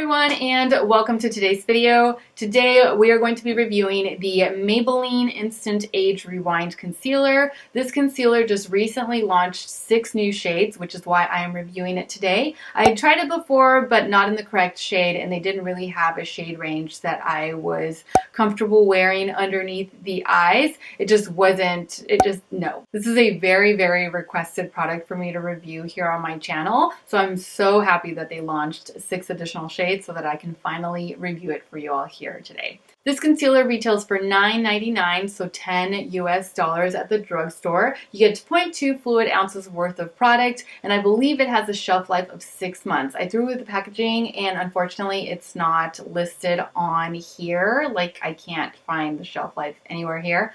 everyone, and welcome to today's video. Today we are going to be reviewing the Maybelline Instant Age Rewind Concealer. This concealer just recently launched 6 new shades, which is why I am reviewing it today. I tried it before, but not in the correct shade, and they didn't really have a shade range that I was comfortable wearing underneath the eyes. No. This is a very, very requested product for me to review here on my channel, so I'm so happy that they launched 6 additional shades so that I can finally review it for you all here today. This concealer retails for $9.99, so $10 US at the drugstore. You get 0.2 fluid ounces worth of product, and I believe it has a shelf life of 6 months. I threw with the packaging, and unfortunately it's not listed on here. Like, I can't find the shelf life anywhere here.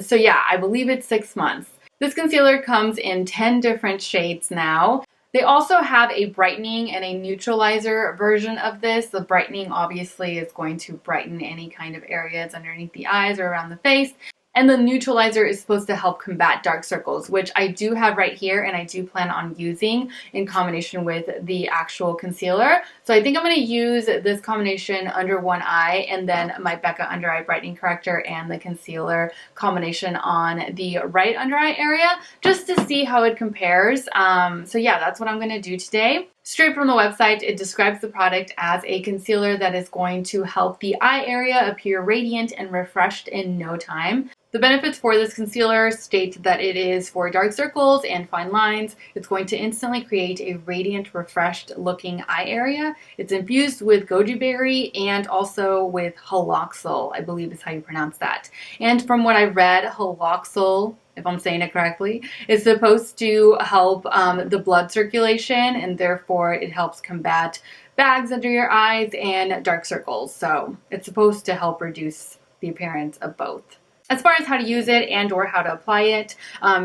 So yeah, I believe it's 6 months. This concealer comes in 10 different shades now. They also have a brightening and a neutralizer version of this. The brightening obviously is going to brighten any kind of areas underneath the eyes or around the face. And the neutralizer is supposed to help combat dark circles, which I do have right here and I do plan on using in combination with the actual concealer. So I think I'm going to use this combination under one eye and then my Becca Under Eye Brightening Corrector and the concealer combination on the right under eye area just to see how it compares. So yeah, that's what I'm going to do today. Straight from the website, it describes the product as a concealer that is going to help the eye area appear radiant and refreshed in no time. The benefits for this concealer state that it is for dark circles and fine lines. It's going to instantly create a radiant, refreshed looking eye area. It's infused with goji berry and also with haloxyl, I believe is how you pronounce that. And from what I read, haloxyl, if I'm saying it correctly, is supposed to help the blood circulation, and therefore it helps combat bags under your eyes and dark circles. So it's supposed to help reduce the appearance of both. As far as how to use it and or how to apply it,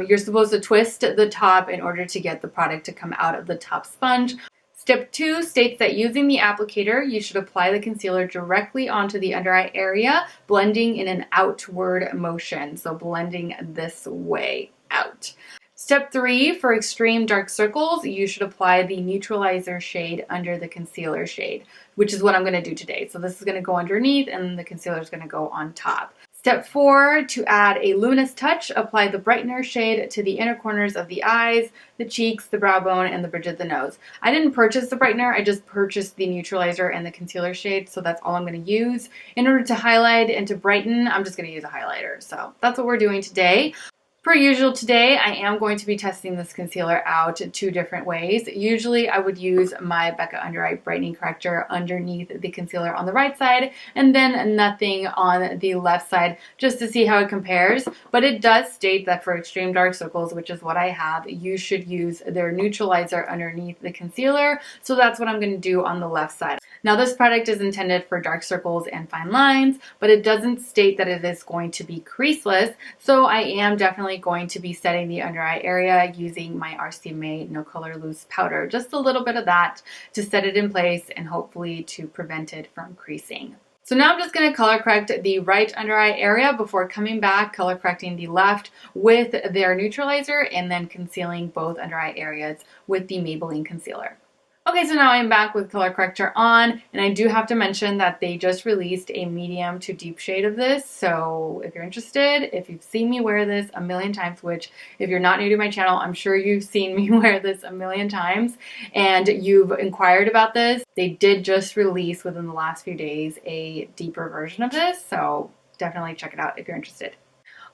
you're supposed to twist the top in order to get the product to come out of the top sponge. Step 2 states that using the applicator, you should apply the concealer directly onto the under eye area, blending in an outward motion. So blending this way out. Step 3, for extreme dark circles, you should apply the neutralizer shade under the concealer shade, which is what I'm going to do today. So this is going to go underneath and the concealer is going to go on top. Step 4, to add a luminous touch, apply the brightener shade to the inner corners of the eyes, the cheeks, the brow bone, and the bridge of the nose. I didn't purchase the brightener, I just purchased the neutralizer and the concealer shade, so that's all I'm going to use. In order to highlight and to brighten, I'm just going to use a highlighter. So that's what we're doing today. Per usual today, I am going to be testing this concealer out 2 different ways. Usually I would use my Becca Under Eye Brightening Corrector underneath the concealer on the right side and then nothing on the left side just to see how it compares. But it does state that for extreme dark circles, which is what I have, you should use their neutralizer underneath the concealer. So that's what I'm going to do on the left side. Now this product is intended for dark circles and fine lines, but it doesn't state that it is going to be creaseless. So I am definitely going to be setting the under eye area using my RCMA No Color Loose powder. Just a little bit of that to set it in place and hopefully to prevent it from creasing. So now I'm just going to color correct the right under eye area before coming back, color correcting the left with their neutralizer and then concealing both under eye areas with the Maybelline concealer. Okay, so now I'm back with color corrector on, and I do have to mention that they just released a medium to deep shade of this, so if you're interested, if you've seen me wear this a million times, which if you're not new to my channel, I'm sure you've seen me wear this a million times, and you've inquired about this, they did just release within the last few days a deeper version of this, so definitely check it out if you're interested.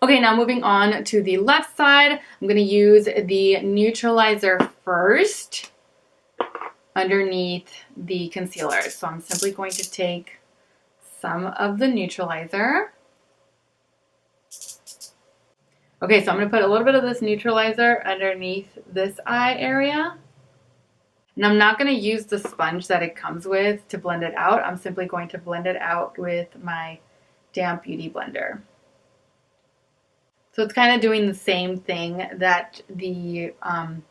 Okay, now moving on to the left side, I'm going to use the neutralizer first underneath the concealer. So I'm simply going to take some of the neutralizer. Okay, so I'm going to put a little bit of this neutralizer underneath this eye area. And I'm not going to use the sponge that it comes with to blend it out. I'm simply going to blend it out with my damp beauty blender. So it's kind of doing the same thing that the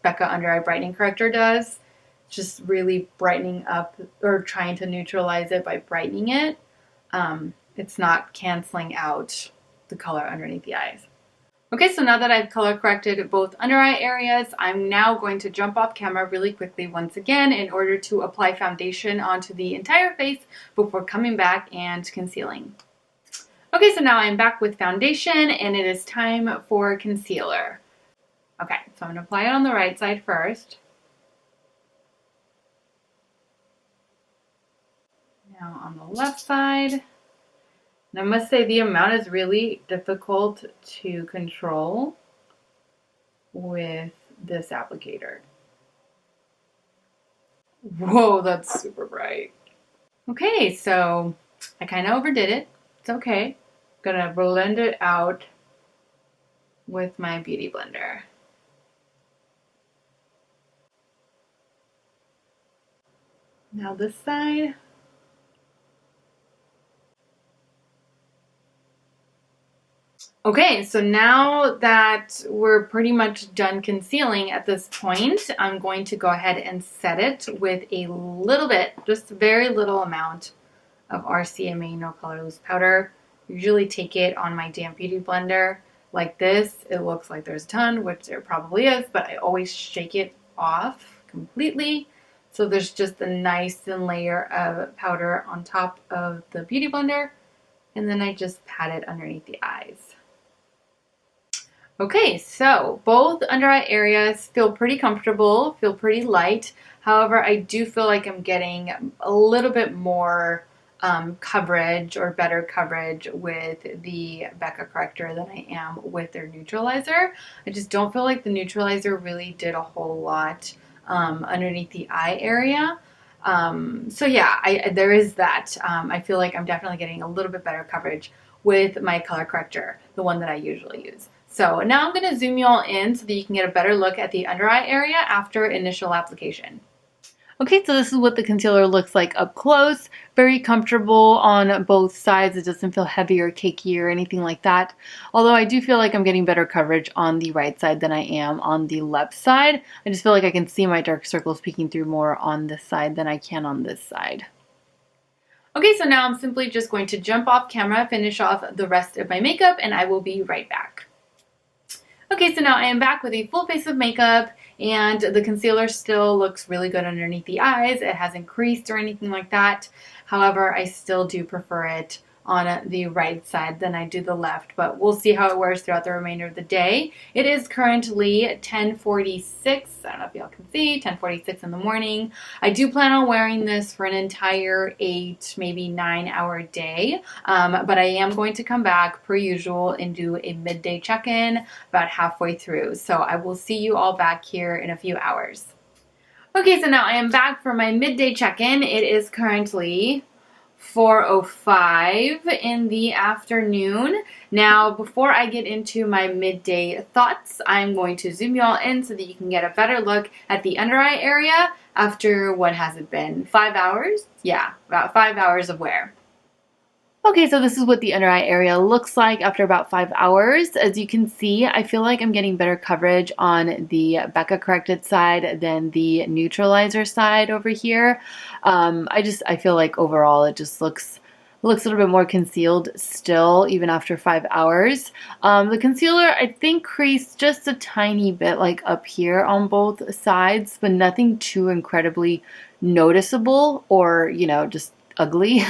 Becca Under Eye Brightening Corrector does. Just really brightening up or trying to neutralize it by brightening it. It's not canceling out the color underneath the eyes. Okay, so now that I've color corrected both under eye areas, I'm now going to jump off camera really quickly once again in order to apply foundation onto the entire face before coming back and concealing. Okay, so now I'm back with foundation and it is time for concealer. Okay, so I'm going to apply it on the right side first. Now on the left side. And I must say the amount is really difficult to control with this applicator. Whoa, that's super bright. Okay, so I kind of overdid it. It's okay. I'm gonna blend it out with my beauty blender. Now this side. Okay, so now that we're pretty much done concealing at this point, I'm going to go ahead and set it with a little bit, just a very little amount of RCMA No Color Loose Powder. Usually take it on my damp beauty blender like this. It looks like there's a ton, which there probably is, but I always shake it off completely. So there's just a nice thin layer of powder on top of the beauty blender. And then I just pat it underneath the eyes. Okay, so both under eye areas feel pretty comfortable, feel pretty light. However, I do feel like I'm getting a little bit more coverage or better coverage with the Becca corrector than I am with their neutralizer. I just don't feel like the neutralizer really did a whole lot underneath the eye area. So yeah, there is that. I feel like I'm definitely getting a little bit better coverage with my color corrector, the one that I usually use. So now I'm going to zoom you all in so that you can get a better look at the under eye area after initial application. Okay, so this is what the concealer looks like up close. Very comfortable on both sides. It doesn't feel heavy or cakey or anything like that. Although I do feel like I'm getting better coverage on the right side than I am on the left side. I just feel like I can see my dark circles peeking through more on this side than I can on this side. Okay, so now I'm simply just going to jump off camera, finish off the rest of my makeup, and I will be right back. Okay, so now I am back with a full face of makeup, and the concealer still looks really good underneath the eyes. It hasn't creased or anything like that. However, I still do prefer it on the right side than I do the left, but we'll see how it wears throughout the remainder of the day. It is currently 10:46. I don't know if y'all can see, 10:46 in the morning. I do plan on wearing this for an entire 8, maybe 9-hour day, but I am going to come back per usual and do a midday check-in about halfway through. So I will see you all back here in a few hours. Okay, so now I am back for my midday check-in. It is currently 4:05 in the afternoon. Now, before I get into my midday thoughts, I'm going to zoom you all in so that you can get a better look at the under eye area after, what has it been, 5 hours? Yeah, about 5 hours of wear. Okay, so this is what the under eye area looks like after about 5 hours. As you can see, I feel like I'm getting better coverage on the Becca corrected side than the neutralizer side over here. I feel like overall it just looks a little bit more concealed still, even after 5 hours. The concealer, I think, creased just a tiny bit, like up here on both sides, but nothing too incredibly noticeable or, you know, just ugly.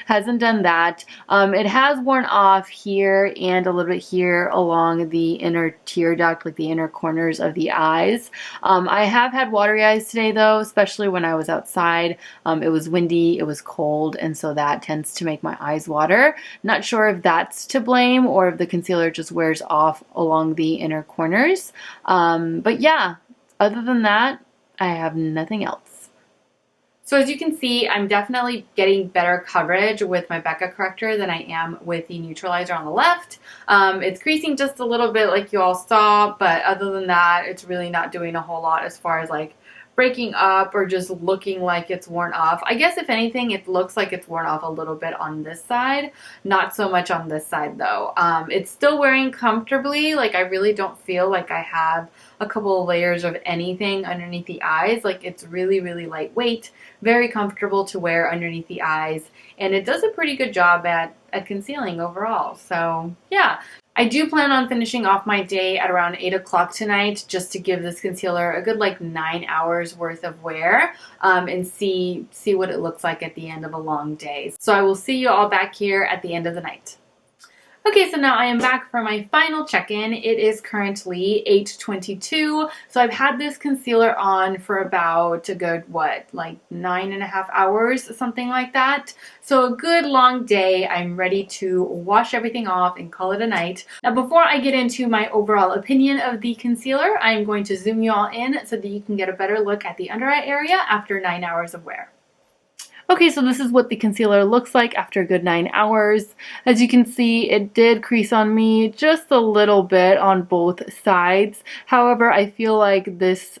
Hasn't done that. It has worn off here and a little bit here along the inner tear duct, like the inner corners of the eyes. I have had watery eyes today though, especially when I was outside. It was windy, it was cold, and so that tends to make my eyes water. Not sure if that's to blame or if the concealer just wears off along the inner corners. But yeah, other than that, I have nothing else. So as you can see, I'm definitely getting better coverage with my Becca corrector than I am with the neutralizer on the left. It's creasing just a little bit like you all saw, but other than that, it's really not doing a whole lot as far as like breaking up or just looking like it's worn off. I guess if anything, it looks like it's worn off a little bit on this side, not so much on this side though. It's still wearing comfortably. Like I really don't feel like I have a couple of layers of anything underneath the eyes. Like it's really, really lightweight, very comfortable to wear underneath the eyes, and it does a pretty good job at concealing overall. So yeah. I do plan on finishing off my day at around 8 o'clock tonight just to give this concealer a good like 9 hours worth of wear and see what it looks like at the end of a long day. So I will see you all back here at the end of the night. Okay, so now I am back for my final check-in. It is currently 8:22, so I've had this concealer on for about a good, what, like 9.5 hours, something like that. So a good long day. I'm ready to wash everything off and call it a night. Now, before I get into my overall opinion of the concealer, I'm going to zoom you all in so that you can get a better look at the under eye area after 9 hours of wear. Okay, so this is what the concealer looks like after a good 9 hours. As you can see, it did crease on me just a little bit on both sides. However, I feel like this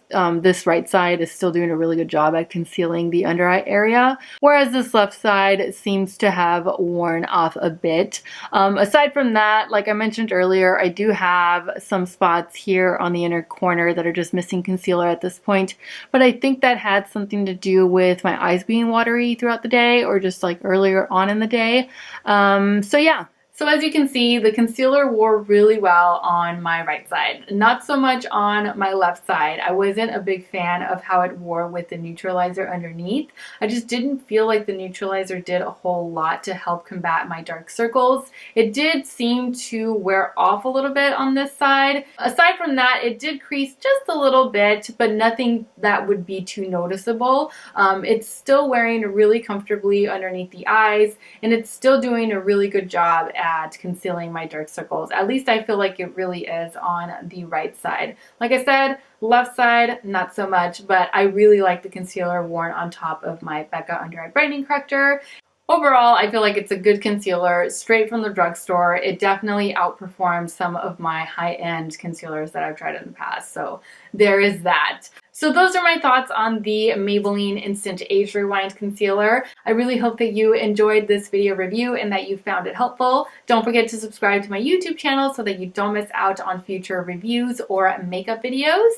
right side is still doing a really good job at concealing the under eye area, whereas this left side seems to have worn off a bit. Aside from that, like I mentioned earlier, I do have some spots here on the inner corner that are just missing concealer at this point, but I think that had something to do with my eyes being watery throughout the day or just like earlier on in the day. So yeah. So as you can see, the concealer wore really well on my right side, not so much on my left side. I wasn't a big fan of how it wore with the neutralizer underneath. I just didn't feel like the neutralizer did a whole lot to help combat my dark circles. It did seem to wear off a little bit on this side. Aside from that, it did crease just a little bit, but nothing that would be too noticeable. It's still wearing really comfortably underneath the eyes, and it's still doing a really good job at concealing my dark circles. At least I feel like it really is on the right side. Like I said, left side, not so much, but I really like the concealer worn on top of my Becca Under Eye Brightening Corrector. Overall, I feel like it's a good concealer straight from the drugstore. It definitely outperforms some of my high-end concealers that I've tried in the past. So there is that. So those are my thoughts on the Maybelline Instant Age Rewind Concealer. I really hope that you enjoyed this video review and that you found it helpful. Don't forget to subscribe to my YouTube channel so that you don't miss out on future reviews or makeup videos.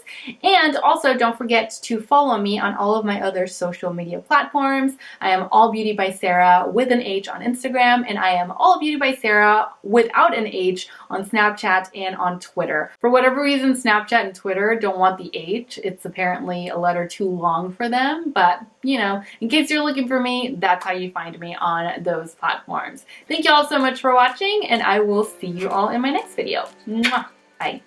And also don't forget to follow me on all of my other social media platforms. I am All Beauty by Sarah with an H on Instagram, and I am All Beauty by Sarah without an H on Snapchat and on Twitter. For whatever reason, Snapchat and Twitter don't want the H. It's apparently a letter too long for them, but you know, in case you're looking for me, that's how you find me on those platforms. Thank you all so much for watching, and I will see you all in my next video. Mwah! Bye.